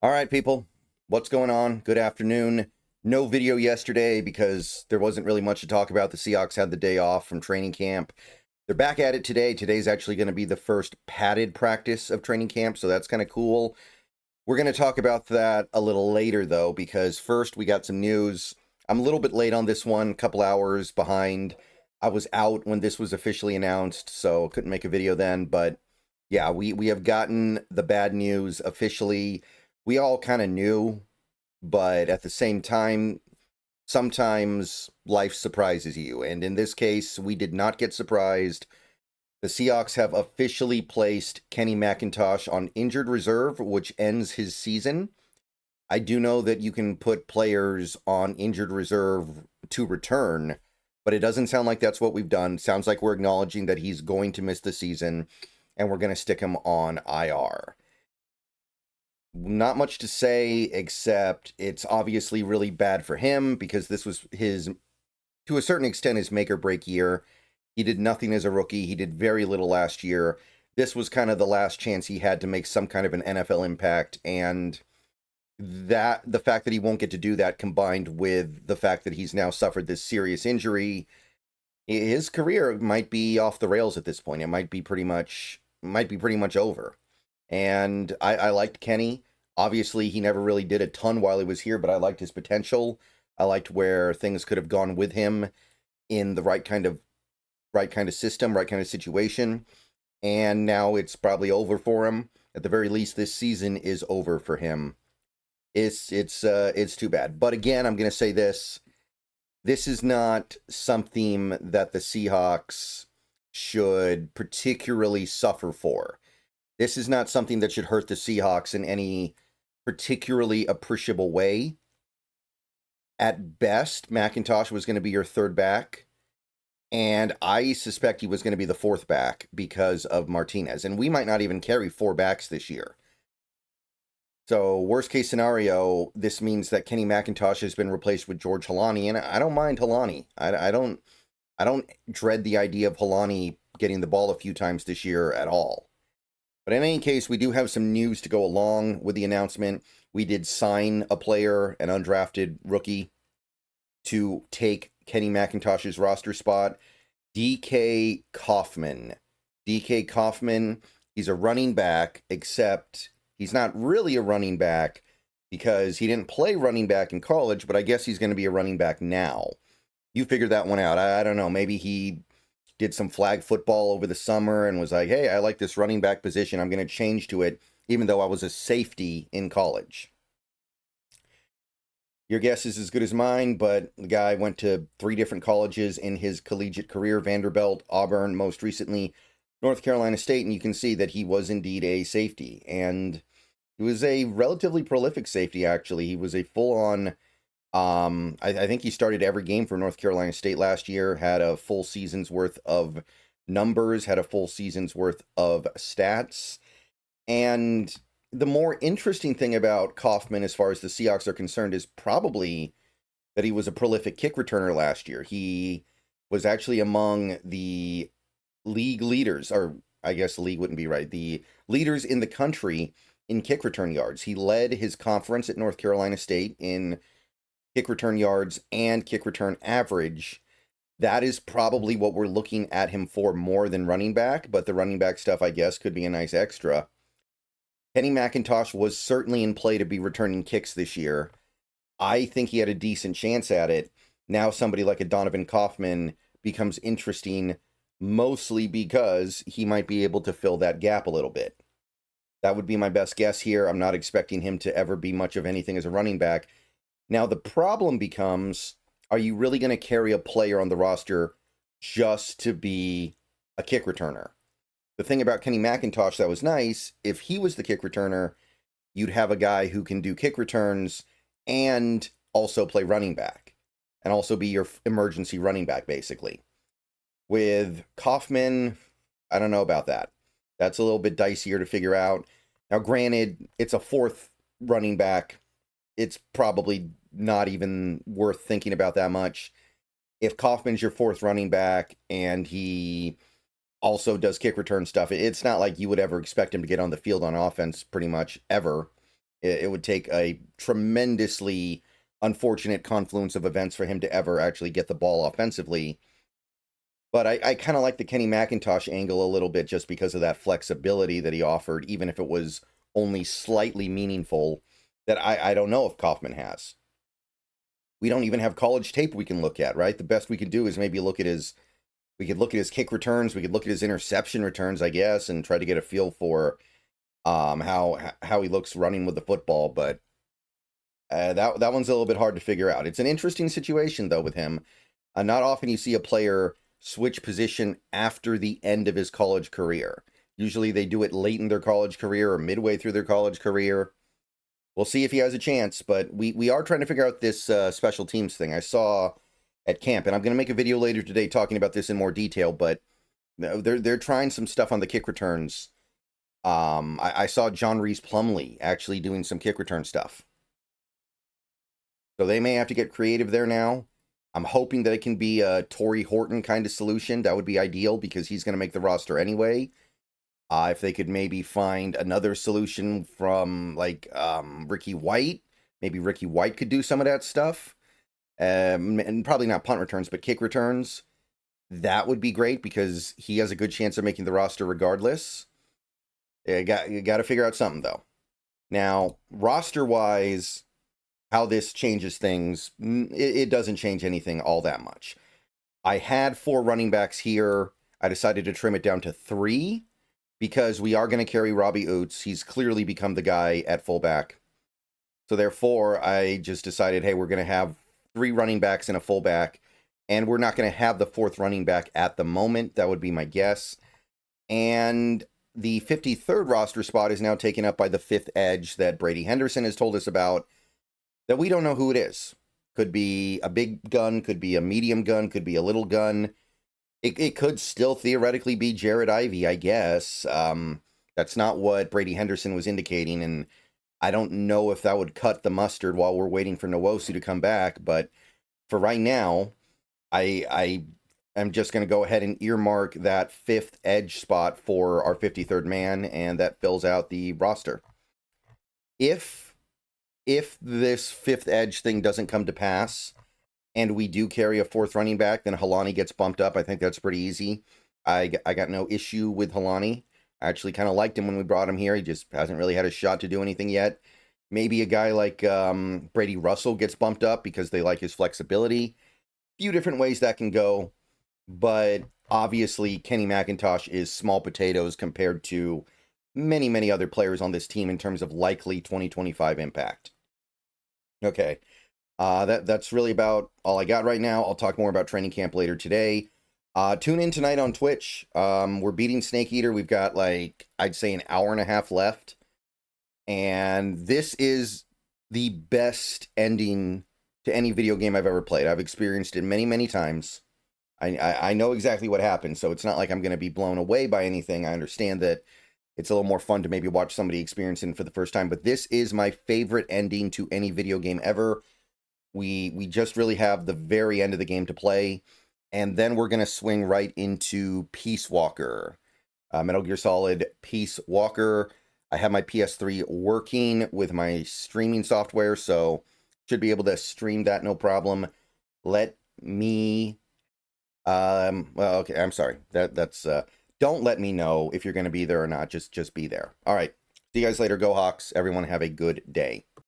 All right, people, what's going on? Good afternoon. No video yesterday because there wasn't really much to talk about. The Seahawks had the day off from training camp. They're back at it today. Today's actually going to be the first padded practice of training camp, so that's kind of cool. We're going to talk about that a little later, though, because first we got some news. I'm a little bit late on this one, a couple hours behind. I was out when this was officially announced, so couldn't make a video then. But yeah, we have gotten the bad news officially. We all kind of knew, but at the same time, sometimes life surprises you. And in this case, we did not get surprised. The Seahawks have officially placed Kenny McIntosh on injured reserve, which ends his season. I do know that you can put players on injured reserve to return, but it doesn't sound like that's what we've done. Sounds like we're acknowledging that he's going to miss the season, and we're going to stick him on IR. Not much to say, except it's obviously really bad for him because this was his, to a certain extent, his make or break year. He did nothing as a rookie. He did very little last year. This was kind of the last chance he had to make some kind of an NFL impact, and that the fact that he won't get to do that, combined with the fact that he's now suffered this serious injury, his career might be off the rails at this point. It might be pretty much over. And I liked Kenny. Obviously, he never really did a ton while he was here, but I liked his potential. I liked where things could have gone with him in the right kind of system, right kind of situation. And now it's probably over for him. At the very least, this season is over for him. It's too bad. But again, I'm going to say this. This is not something that the Seahawks should particularly suffer for. This is not something that should hurt the Seahawks in any particularly appreciable way. At best, McIntosh was going to be your third back, and I suspect he was going to be the fourth back because of Martinez. And we might not even carry four backs this year. So, worst case scenario, this means that Kenny McIntosh has been replaced with George Holani, and I don't mind Holani. I don't dread the idea of Holani getting the ball a few times this year at all. But in any case, we do have some news to go along with the announcement. We did sign a player, an undrafted rookie, to take Kenny McIntosh's roster spot, DK Kaufman. DK Kaufman, he's a running back, except he's not really a running back because he didn't play running back in college, but I guess he's going to be a running back now. You figured that one out. I don't know. Maybe he did some flag football over the summer and was like, hey, I like this running back position. I'm going to change to it, even though I was a safety in college. Your guess is as good as mine, but the guy went to 3 different colleges in his collegiate career: Vanderbilt, Auburn, most recently North Carolina State, and you can see that he was indeed a safety. And he was a relatively prolific safety, actually. He was a full-on I think he started every game for North Carolina State last year, had a full season's worth of numbers, had a full season's worth of stats. And the more interesting thing about Kaufman, as far as the Seahawks are concerned, is probably that he was a prolific kick returner last year. He was actually among the league leaders, or I guess league wouldn't be right, the leaders in the country in kick return yards. He led his conference at North Carolina State in kick return yards and kick return average. That is probably what we're looking at him for more than running back, but the running back stuff, I guess, could be a nice extra. Kenny McIntosh was certainly in play to be returning kicks this year. I think he had a decent chance at it. Now somebody like a Donovan Kaufman becomes interesting, mostly because he might be able to fill that gap a little bit. That would be my best guess here. I'm not expecting him to ever be much of anything as a running back. Now, the problem becomes, are you really going to carry a player on the roster just to be a kick returner? The thing about Kenny McIntosh that was nice, if he was the kick returner, you'd have a guy who can do kick returns and also play running back, and also be your emergency running back, basically. With Kaufman, I don't know about that. That's a little bit dicier to figure out. Now, granted, it's a fourth running back. It's probably not even worth thinking about that much. If Kaufman's your fourth running back and he also does kick return stuff, it's not like you would ever expect him to get on the field on offense pretty much ever. It would take a tremendously unfortunate confluence of events for him to ever actually get the ball offensively. But I kind of like the Kenny McIntosh angle a little bit just because of that flexibility that he offered, even if it was only slightly meaningful, that I don't know if Kaufman has. We don't even have college tape we can look at, right? The best we could do is maybe look at his kick returns, we could look at his interception returns, I guess, and try to get a feel for how he looks running with the football. But that one's a little bit hard to figure out. It's an interesting situation though with him. Not often you see a player switch position after the end of his college career. Usually they do it late in their college career or midway through their college career. We'll see if he has a chance, but we are trying to figure out this special teams thing. I saw at camp, and I'm going to make a video later today talking about this in more detail, but they're trying some stuff on the kick returns. I saw John Reese Plumlee actually doing some kick return stuff. So they may have to get creative there now. I'm hoping that it can be a Torrey Horton kind of solution. That would be ideal because he's going to make the roster anyway. If they could maybe find another solution from like Ricky White, maybe Ricky White could do some of that stuff. And probably not punt returns, but kick returns. That would be great because he has a good chance of making the roster regardless. You got to figure out something though. Now, roster-wise, how this changes things, it doesn't change anything all that much. I had 4 running backs here. I decided to trim it down to 3 because we are going to carry Robbie Oots. He's clearly become the guy at fullback. So therefore, I just decided, hey, we're going to have 3 running backs and a fullback, and we're not going to have the 4th running back at the moment. That would be my guess. And the 53rd roster spot is now taken up by the 5th edge that Brady Henderson has told us about, that we don't know who it is. Could be a big gun, could be a medium gun, could be a little gun. It could still theoretically be Jared Ivey, I guess. That's not what Brady Henderson was indicating, and I don't know if that would cut the mustard while we're waiting for Nwosu to come back, but for right now, I am just going to go ahead and earmark that 5th edge spot for our 53rd man, and that fills out the roster. If this 5th edge thing doesn't come to pass, and we do carry a 4th running back, then Helani gets bumped up. I think that's pretty easy. I got no issue with Helani. I actually kind of liked him when we brought him here. He just hasn't really had a shot to do anything yet. Maybe a guy like Brady Russell gets bumped up because they like his flexibility. A few different ways that can go. But obviously, Kenny McIntosh is small potatoes compared to many, many other players on this team in terms of likely 2025 impact. Okay. That's really about all I got right now. I'll talk more about training camp later today. Tune in tonight on Twitch. We're beating Snake Eater. We've got I'd say an hour and a half left. And this is the best ending to any video game I've ever played. I've experienced it many, many times. I know exactly what happened, so it's not like I'm going to be blown away by anything. I understand that it's a little more fun to maybe watch somebody experience it for the first time, but this is my favorite ending to any video game ever. We just really have the very end of the game to play, and then we're going to swing right into Peace Walker. Metal Gear Solid Peace Walker. I have my PS3 working with my streaming software, so should be able to stream that no problem. Let me... well, okay, I'm sorry. That's... don't let me know if you're going to be there or not. Just be there. All right. See you guys later. Go Hawks. Everyone have a good day.